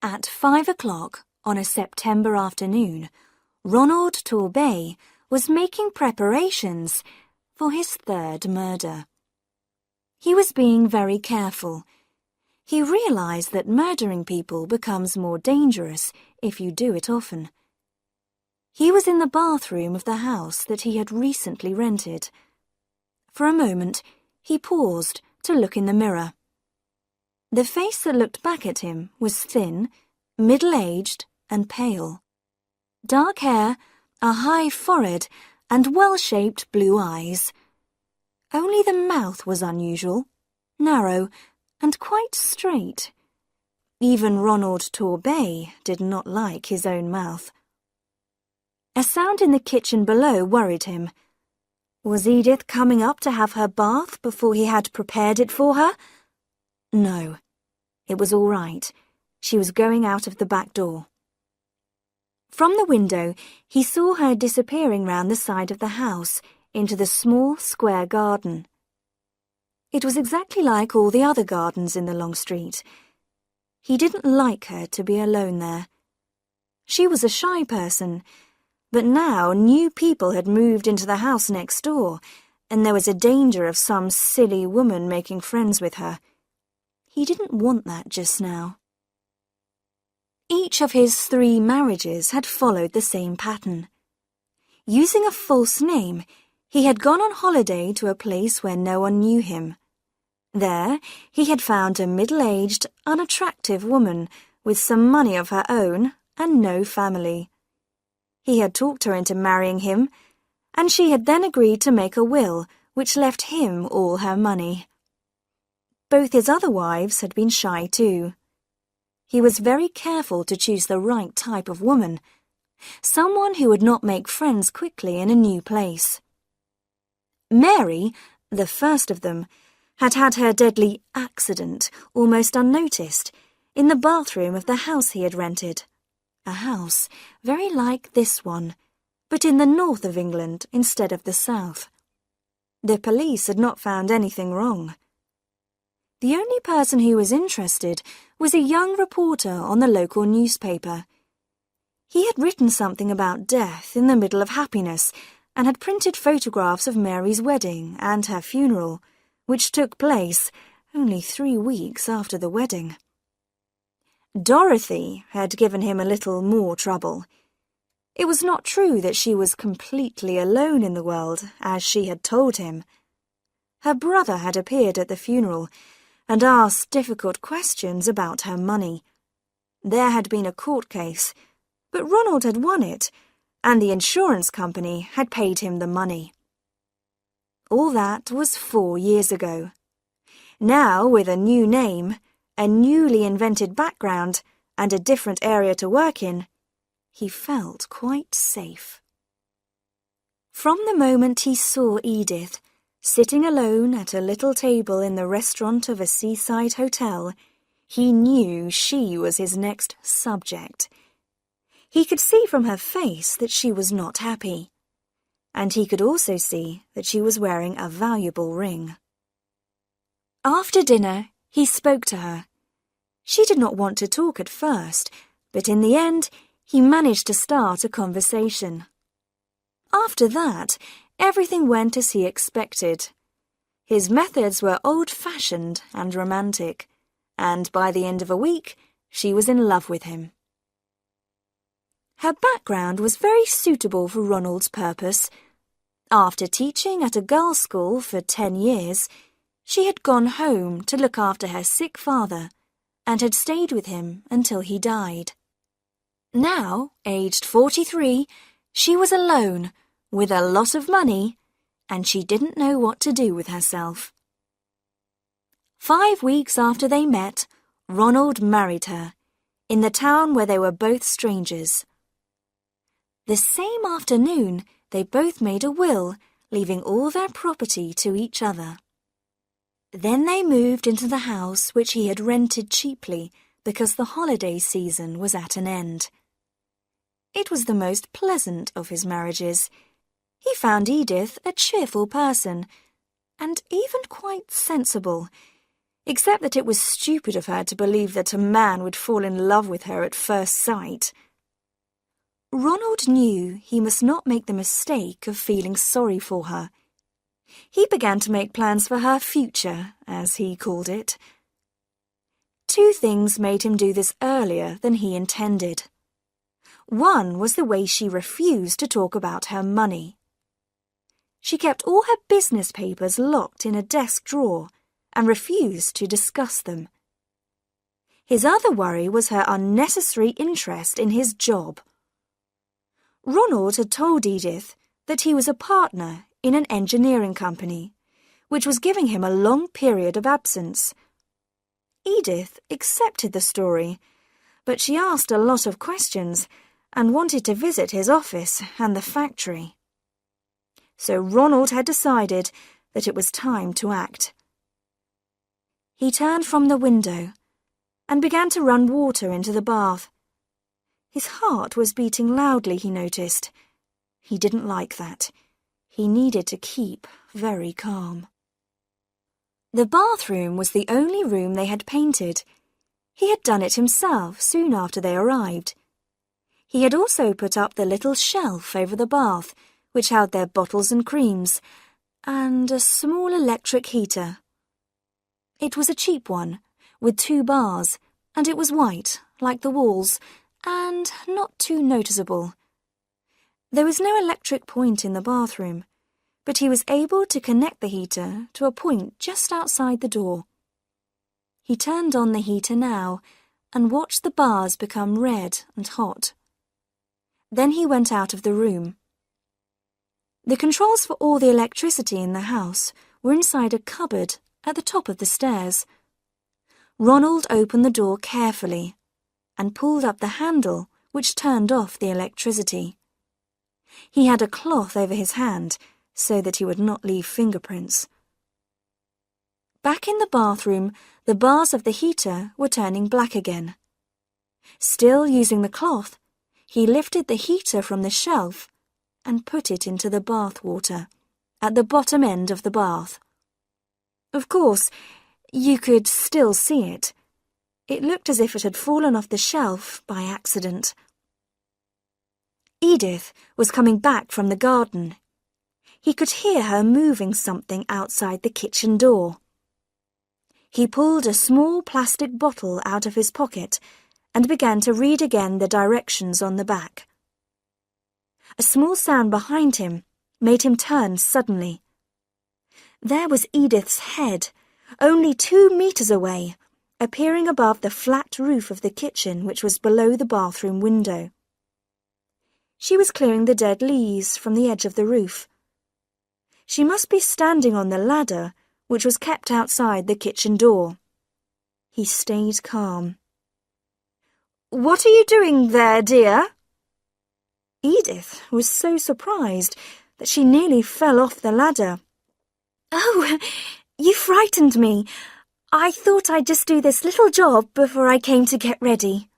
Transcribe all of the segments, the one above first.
At 5 o'clock on a September afternoon, Ronald Torbay was making preparations for his third murder. He was being very careful. He realized that murdering people becomes more dangerous if you do it often. He was in the bathroom of the house that he had recently rented. For a moment, he paused to look in the mirror. The face that looked back at him was thin, middle-aged, and pale. Dark hair, a high forehead, and well-shaped blue eyes. Only the mouth was unusual, narrow, and quite straight. Even Ronald Torbay did not like his own mouth. A sound in the kitchen below worried him. Was Edith coming up to have her bath before he had prepared it for her? No, it was all right. She was going out of the back door. From the window, he saw her disappearing round the side of the house into the small square garden. It was exactly like all the other gardens in the long street. He didn't like her to be alone there. She was a shy person, but now new people had moved into the house next door, and there was a danger of some silly woman making friends with her. He didn't want that just now. Each of his 3 marriages had followed the same pattern. Using a false name, he had gone on holiday to a place where no one knew him. There, he had found a middle-aged, unattractive woman with some money of her own and no family. He had talked her into marrying him, and she had then agreed to make a will which left him all her money. Both his other wives had been shy too. He was very careful to choose the right type of woman, someone who would not make friends quickly in a new place. Mary, the first of them, had had her deadly accident almost unnoticed in the bathroom of the house he had rented. A house very like this one, but in the north of England instead of the south. The police had not found anything wrong. The only person who was interested was a young reporter on the local newspaper. He had written something about death in the middle of happiness and had printed photographs of Mary's wedding and her funeral, which took place only 3 weeks after the wedding. Dorothy had given him a little more trouble. It was not true that she was completely alone in the world, as she had told him. Her brother had appeared at the funeral and asked difficult questions about her money. There had been a court case, but Ronald had won it, and the insurance company had paid him the money. All that was 4 years ago. Now, with a new name, a newly invented background, and a different area to work in, he felt quite safe. From the moment he saw Edith, sitting alone at a little table in the restaurant of a seaside hotel, he knew she was his next subject. He could see from her face that she was not happy, and he could also see that she was wearing a valuable ring. After dinner, he spoke to her. She did not want to talk at first, but in the end, he managed to start a conversation. After that, everything went as he expected. His methods were old-fashioned and romantic, and by the end of a week, she was in love with him. Her background was very suitable for Ronald's purpose. After teaching at a girls' school for 10 years, she had gone home to look after her sick father and had stayed with him until he died. Now, aged 43, she was alone, with a lot of money, and she didn't know what to do with herself. 5 weeks after they met, Ronald married her, in the town where they were both strangers. The same afternoon, they both made a will, leaving all their property to each other. Then they moved into the house which he had rented cheaply because the holiday season was at an end. It was the most pleasant of his marriages. He found Edith a cheerful person, and even quite sensible. except that it was stupid of her to believe that a man would fall in love with her at first sight. Ronald knew he must not make the mistake of feeling sorry for her. He began to make plans for her future, as he called it. Two things made him do this earlier than he intended. One was the way she refused to talk about her money. She kept all her business papers locked in a desk drawer and refused to discuss them. His other worry was her unnecessary interest in his job. Ronald had told Edith that he was a partner in an engineering company, which was giving him a long period of absence. Edith accepted the story, but she asked a lot of questions and wanted to visit his office and the factory. So Ronald had decided that it was time to act. He turned from the window and began to run water into the bath. His heart was beating loudly, he noticed. He didn't like that. He needed to keep very calm. The bathroom was the only room they had painted. He had done it himself soon after they arrived. He had also put up the little shelf over the bath, which held their bottles and creams, and a small electric heater. It was a cheap one, with 2 bars, and it was white, like the walls, and not too noticeable. There was no electric point in the bathroom, but he was able to connect the heater to a point just outside the door. He turned on the heater now and watched the bars become red and hot. Then he went out of the room. The controls for all the electricity in the house were inside a cupboard at the top of the stairs. Ronald opened the door carefully and pulled up the handle which turned off the electricity. He had a cloth over his hand so that he would not leave fingerprints. Back in the bathroom, the bars of the heater were turning black again. Still using the cloth, he lifted the heater from the shelf and put it into the bath water at the bottom end of the bath. Of course, you could still see it. It looked as if it had fallen off the shelf by accident. Edith was coming back from the garden. He could hear her moving something outside the kitchen door. He pulled a small plastic bottle out of his pocket and began to read again the directions on the back. A small sound behind him made him turn suddenly. There was Edith's head, only 2 meters away, appearing above the flat roof of the kitchen which was below the bathroom window. She was clearing the dead leaves from the edge of the roof. She must be standing on the ladder which was kept outside the kitchen door. He stayed calm. "What are you doing there, dear?" Edith was so surprised that she nearly fell off the ladder. "Oh, you frightened me. I thought I'd just do this little job before I came to get ready."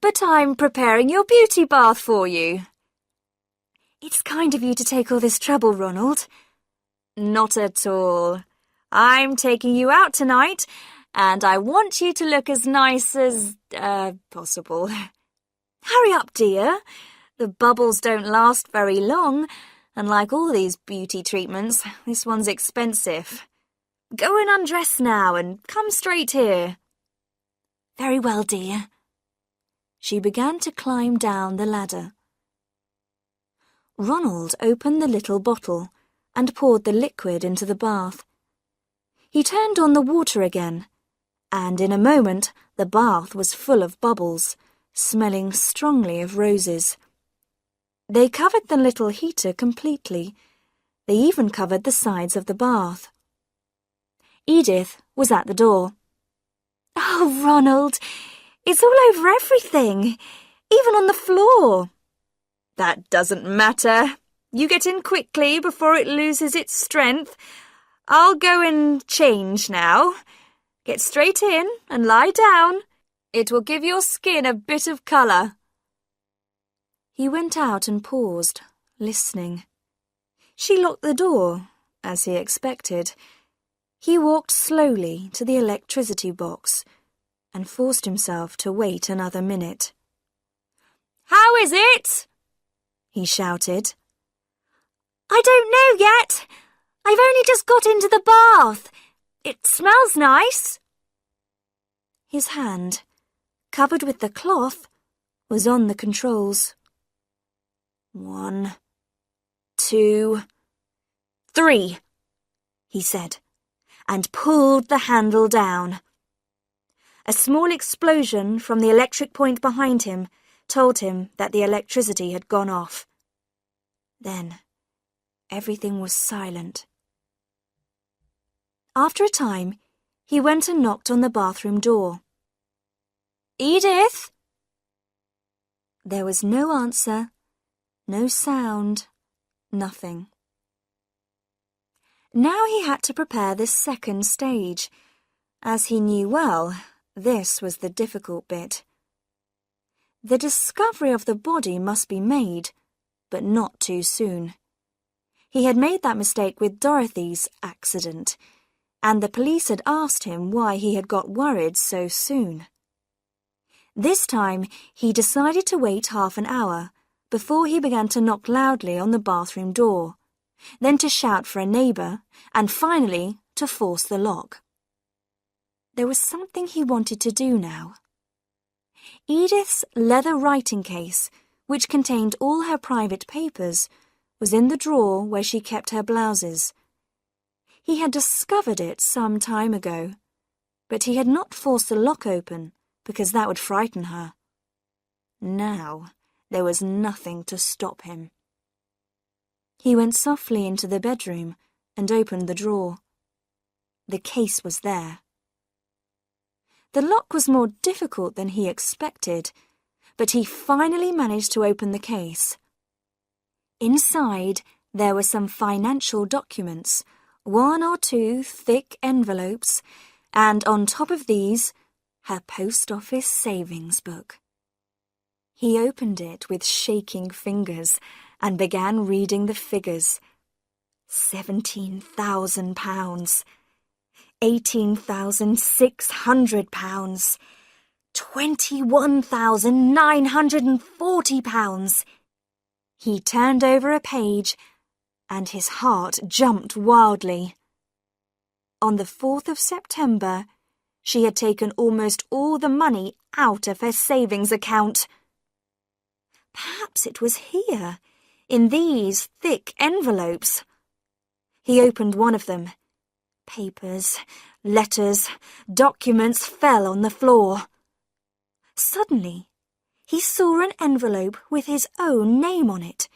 "But I'm preparing your beauty bath for you." "It's kind of you to take all this trouble, Ronald." "Not at all. I'm taking you out tonight, and I want you to look as nice as, possible." "Hurry up, dear. The bubbles don't last very long, and like all these beauty treatments, this one's expensive. Go and undress now and come straight here." "Very well, dear." She began to climb down the ladder. Ronald opened the little bottle and poured the liquid into the bath. He turned on the water again, and in a moment the bath was full of bubbles, smelling strongly of roses. They covered the little heater completely. They even covered the sides of the bath. Edith was at the door. "Oh, Ronald, it's all over everything, even on the floor." "That doesn't matter. You get in quickly before it loses its strength. I'll go and change now. Get straight in and lie down. It will give your skin a bit of colour." He went out and paused, listening. She locked the door, as he expected. He walked slowly to the electricity box and forced himself to wait another minute. "How is it?" he shouted. "I don't know yet. I've only just got into the bath. It smells nice." His hand, covered with the cloth, was on the controls. 1, 2, 3, he said, and pulled the handle down. A small explosion from the electric point behind him told him that the electricity had gone off. Then, everything was silent. After a time, he went and knocked on the bathroom door. "Edith?" There was no answer, no sound, nothing. Now he had to prepare the second stage. As he knew well, this was the difficult bit. The discovery of the body must be made, but not too soon. He had made that mistake with Dorothy's accident, and the police had asked him why he had got worried so soon. This time, he decided to wait half an hour before he began to knock loudly on the bathroom door, then to shout for a neighbour, and finally to force the lock. There was something he wanted to do now. Edith's leather writing case, which contained all her private papers, was in the drawer where she kept her blouses. He had discovered it some time ago, but he had not forced the lock open because that would frighten her. Now there was nothing to stop him. He went softly into the bedroom and opened the drawer. The case was there. The lock was more difficult than he expected, but he finally managed to open the case. Inside, there were some financial documents, 1 or 2 thick envelopes, and on top of these, her post office savings book. He opened it with shaking fingers and began reading the figures. £17,000, £18,600, £21,940. He turned over a page, and his heart jumped wildly. On the 4th of September, she had taken almost all the money out of her savings account. Perhaps it was here, in these thick envelopes. He opened one of them. Papers, letters, documents fell on the floor. Suddenly, he saw an envelope with his own name on it,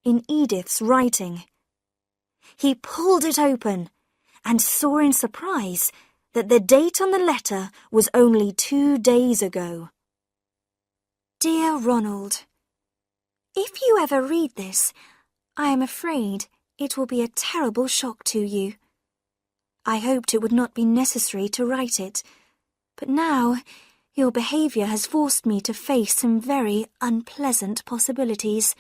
in Edith's writing. He pulled it open and saw in surprise that the date on the letter was only 2 days ago. Dear Ronald, if you ever read this, I am afraid it will be a terrible shock to you. I hoped it would not be necessary to write it, but now your behaviour has forced me to face some very unpleasant possibilities.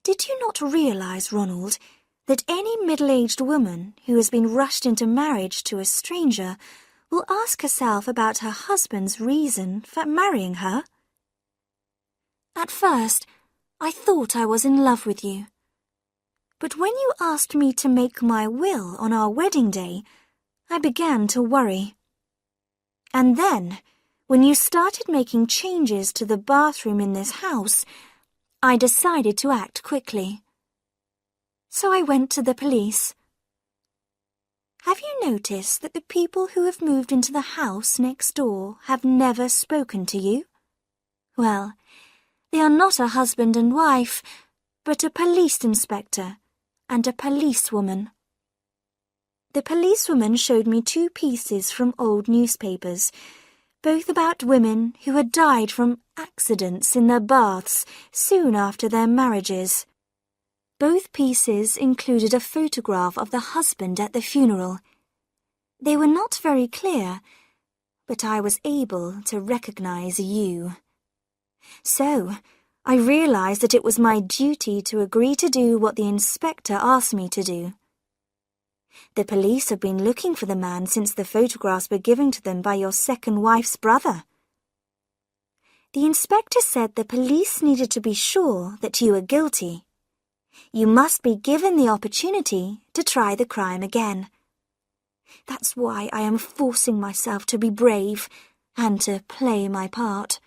Did you not realise, Ronald, that any middle-aged woman who has been rushed into marriage to a stranger will ask herself about her husband's reason for marrying her? At first, I thought I was in love with you. But when you asked me to make my will on our wedding day, I began to worry. And then, when you started making changes to the bathroom in this house, I decided to act quickly. So I went to the police. Have you noticed that the people who have moved into the house next door have never spoken to you? Well, they are not a husband and wife, but a police inspector and a policewoman. The policewoman showed me 2 pieces from old newspapers, both about women who had died from accidents in their baths soon after their marriages. Both pieces included a photograph of the husband at the funeral. They were not very clear, but I was able to recognize you. So, I realized that it was my duty to agree to do what the inspector asked me to do. The police have been looking for the man since the photographs were given to them by your second wife's brother. The inspector said the police needed to be sure that you were guilty. You must be given the opportunity to try the crime again. That's why I am forcing myself to be brave and to play my part.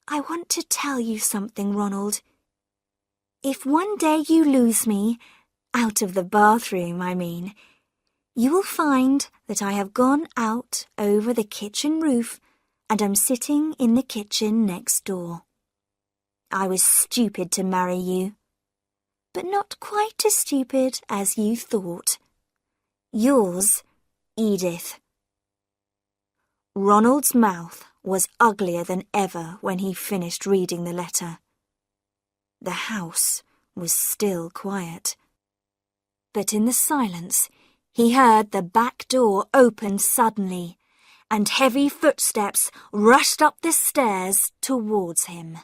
I want to tell you something, Ronald. If one day you lose me, out of the bathroom, I mean, you will find that I have gone out over the kitchen roof and am sitting in the kitchen next door. I was stupid to marry you, but not quite as stupid as you thought. Yours, Edith. Ronald's mouth was uglier than ever when he finished reading the letter. The house was still quiet. But in the silence, he heard the back door open suddenly, and heavy footsteps rushed up the stairs towards him.